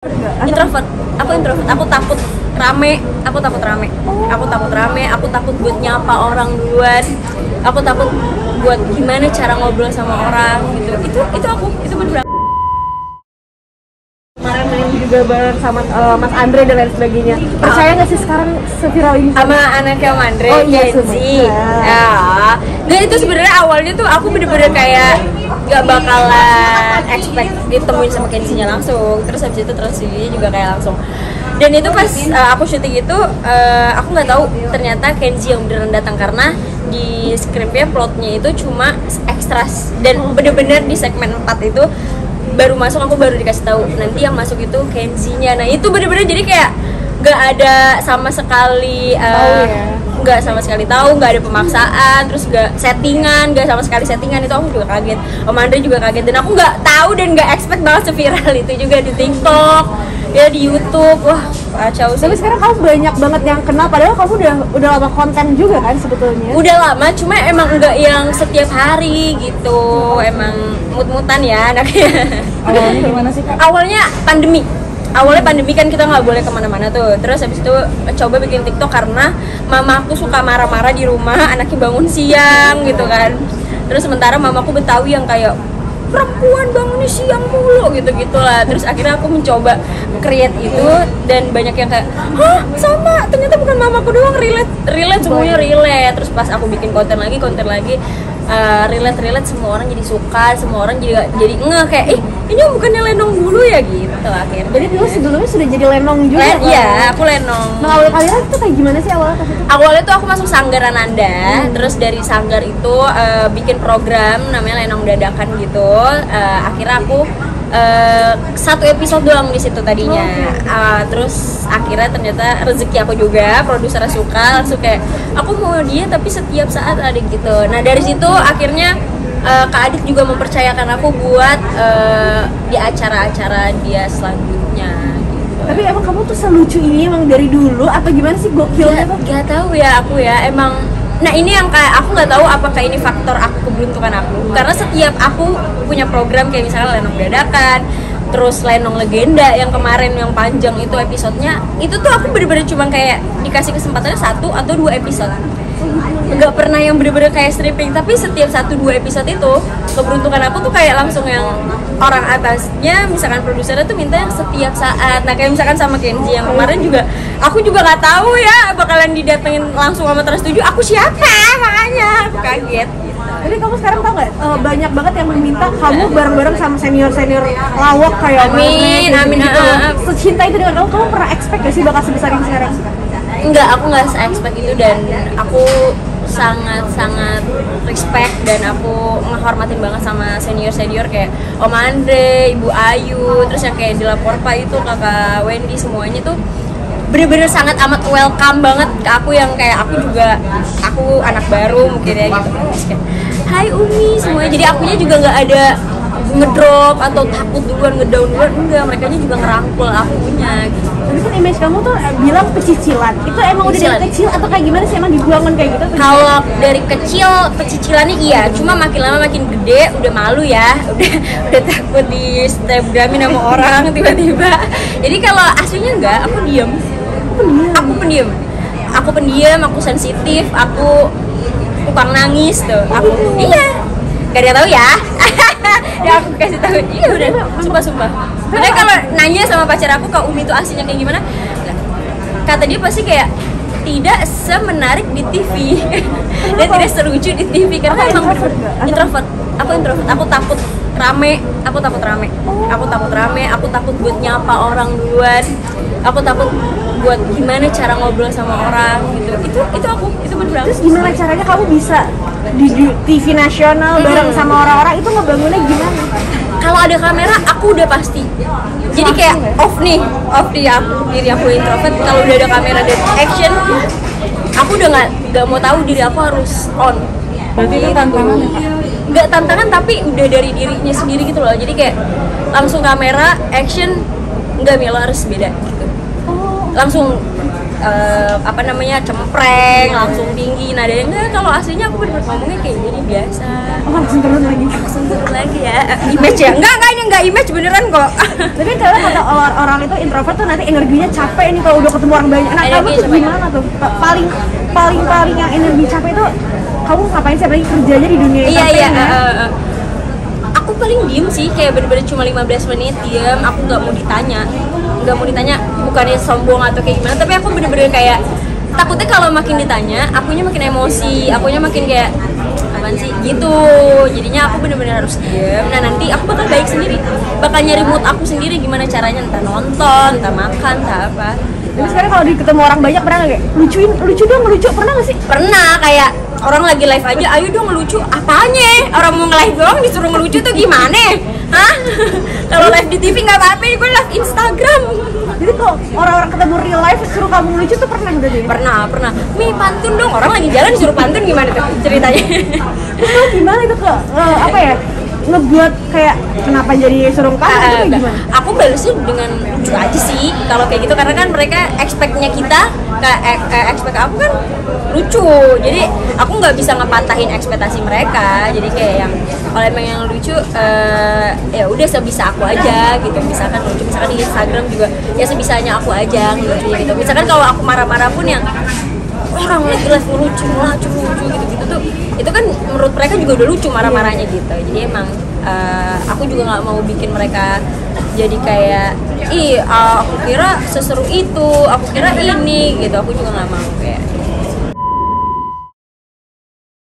Introvert, aku takut rame, aku takut rame, aku takut buat nyapa orang duluan, aku takut buat gimana cara ngobrol sama orang gitu. Itu bener. Kemarin main juga bareng sama Mas Andre dan lain sebagainya. Percaya nggak sih sekarang seviral ini? Sama anaknya Om Andre, Oh iya, Kenzi. Ya. Dan itu sebenarnya awalnya tuh aku bener-bener kayak gak bakalan expect ditemuin sama Kenzinya langsung. Terus habis itu transisinya juga kayak langsung. Dan itu pas aku syuting itu aku nggak tahu ternyata Kenzi yang beneran datang karena di skripnya plotnya itu cuma ekstras dan bener-bener di segmen 4 itu baru masuk, aku baru dikasih tahu nanti yang masuk itu Kenzinya. Nah itu bener-bener jadi kayak nggak ada sama sekali nggak sama sekali tahu, nggak ada pemaksaan, terus nggak sama sekali settingan. Itu aku juga kaget, Om Andre juga kaget, dan aku nggak tahu dan nggak expect banget seviral itu juga di TikTok ya, di YouTube. Wah kacau sih. Tapi sekarang kamu banyak banget yang kenal, padahal kamu udah lama konten juga kan sebetulnya. Udah lama, cuma emang enggak yang setiap hari gitu, emang mut-mutan ya anaknya. Awalnya gimana sih Kak? Awalnya pandemi kan kita nggak boleh kemana-mana tuh. Terus habis itu coba bikin TikTok karena mamaku suka marah-marah di rumah, anaknya bangun siang gitu kan. Terus sementara mamaku Betawi yang kayak perempuan bangunnya siang mulu gitu-gitulah. Terus akhirnya aku mencoba create itu dan banyak yang kayak, hah sama, ternyata bukan mamaku doang, relate semuanya relate. Terus pas aku bikin konten lagi relate semua orang jadi suka, semua orang jadi ngeh kayak, ini bukannya Lenong dulu ya gitu akhirnya. Jadi dulu sebelumnya sudah jadi Lenong juga kan? Iya, aku Lenong. Nah awal kalian tuh kayak gimana sih awalnya? Awalnya tuh aku masuk Sanggar Ananda, terus dari Sanggar itu bikin program namanya Lenong Dadakan gitu. Akhirnya aku satu episode doang di situ tadinya. Terus akhirnya ternyata rezeki aku juga, produsernya suka, langsung kayak aku mau dia tapi setiap saat ada gitu. Nah dari situ akhirnya Kak Adit juga mempercayakan aku buat di acara-acara dia selanjutnya gitu. Tapi emang kamu tuh selucu ini emang dari dulu atau gimana sih gokilnya tuh? Gak tahu ya aku ya emang. Nah ini yang kayak aku nggak tahu apakah ini faktor aku, keberuntungan aku, karena setiap aku punya program kayak misalnya Lenong Dadakan, terus Lenong Legenda yang kemarin yang panjang itu episodenya, itu tuh aku bener-bener cuma kayak dikasih kesempatannya 1 atau 2 episode, nggak pernah yang bener-bener kayak stripping. Tapi setiap 1-2 episode itu keberuntungan aku tuh kayak langsung yang orang atasnya, misalkan produsernya tuh minta yang setiap saat. Nah kayak misalkan sama Kenzi yang kemarin juga, aku juga nggak tahu ya bakalan didatengin langsung sama Trans 7, aku siapa, makanya aku kaget gitu. Jadi kamu sekarang tau nggak, banyak banget yang meminta kamu bareng-bareng sama senior-senior lawak kayak Amin. gitu. Secinta itu dengan kamu pernah expect gak sih bakal sebesar ini sekarang? Enggak, aku nggak se-expect itu, dan aku sangat respect dan aku menghormatin banget sama senior kayak Om Andre, Ibu Ayu, terus yang kayak di Laporpa itu Kakak Wendy, semuanya tuh bener-bener sangat amat welcome banget ke aku yang kayak aku anak baru mungkin ya gitu. Terus kayak, hai Umi semuanya, jadi akunya juga nggak ada ngedrop atau takut duluan, ngedown duluan, enggak, mereka juga ngerangkul akunya gitu. Tapi kan image kamu tuh bilang pecicilan, itu emang udah dari kecil atau kayak gimana sih, emang dibuangan kayak gitu? Kalau dari kecil pecicilannya iya, cuma makin lama makin gede udah malu ya, udah takut di snapgramin sama orang tiba-tiba. Jadi kalau aslinya enggak, aku pendiam, aku sensitif, aku tukang nangis tuh. Iya, gak ada tahu ya. Ya aku kasih tahu, iya udah, sumpah. Makanya kalau nanya sama pacar aku, Kak Umi itu aslinya kayak gimana, kata dia pasti kayak tidak semenarik di TV dan tidak selucu di TV karena emang introvert. Aku takut rame, aku takut buat nyapa orang duluan, aku takut buat gimana cara ngobrol sama orang gitu. Itu bener. Terus gimana caranya kamu bisa di TV nasional bareng sama orang-orang itu ngebangunnya gimana? Kalau ada kamera aku udah pasti. Jadi kayak off diri aku introvert. Kalau udah ada kamera dan action, aku udah nggak mau tahu diri aku harus on. Berarti itu tantangan ya? Nggak tantangan, tapi udah dari dirinya sendiri gitu loh. Jadi kayak langsung kamera action, nggak, Milo harus beda gitu. Langsung apa namanya, cempreng, langsung tinggi. Nah dan enggak, kalau aslinya aku bener-bener ngomongnya kayak gini biasa. Oh, langsung turun lagi ya, image ya? Enggak, ini enggak image beneran kok. Tapi kalau kata orang itu introvert tuh nanti energinya capek nih kalau udah ketemu orang banyak. Nah kamu tuh gimana tuh? Paling yang energi capek itu kamu ngapain sih, apalagi kerjanya di dunia entertain ya? Aku paling diem sih, kayak bener-bener cuma 15 menit diem, aku nggak mau ditanya, bukannya sombong atau kayak gimana, tapi aku bener-bener kayak takutnya kalau makin ditanya, akunya makin emosi, akunya makin kayak apaan sih gitu, jadinya aku bener-bener harus diem. Nah nanti aku bakal baik sendiri, bakal nyari mood aku sendiri gimana caranya, entah nonton, entah makan, entah apa. Tapi sekarang kalau ketemu orang banyak pernah nggak kayak lucu dong, pernah nggak sih? Pernah, kayak orang lagi live aja, ayo dong ngelucu. Apanya? Orang mau nge-live doang disuruh ngelucu tuh gimana? Hah? Kalau live di TV nggak apa-apa, gue live Instagram. Jadi kalau orang-orang ketemu real life suruh kamu ngelucu tuh pernah udah jadi? Pernah. Mi pantun dong, orang lagi jalan disuruh pantun gimana tuh ceritanya? Itu gimana itu apa ya? Ngebuat kayak kenapa jadi suruh pantun itu gimana? Aku balesnya dengan lucu aja sih kalau kayak gitu, karena kan mereka expect-nya kita expect aku kan lucu, jadi aku nggak bisa ngepatahin ekspektasi mereka. Jadi kayak yang kalau emang yang lucu ya udah sebisa aku aja gitu. Misalkan lucu, misalkan di Instagram juga ya sebisanya aku aja lucu gitu. Misalkan kalau aku marah-marah pun yang orang lagi live lucu gitu tuh, itu kan menurut mereka juga udah lucu marah-marahnya gitu. Jadi emang aku juga nggak mau bikin mereka jadi kayak aku kira seseru itu, aku kira ini gitu. Aku juga nggak mau kayak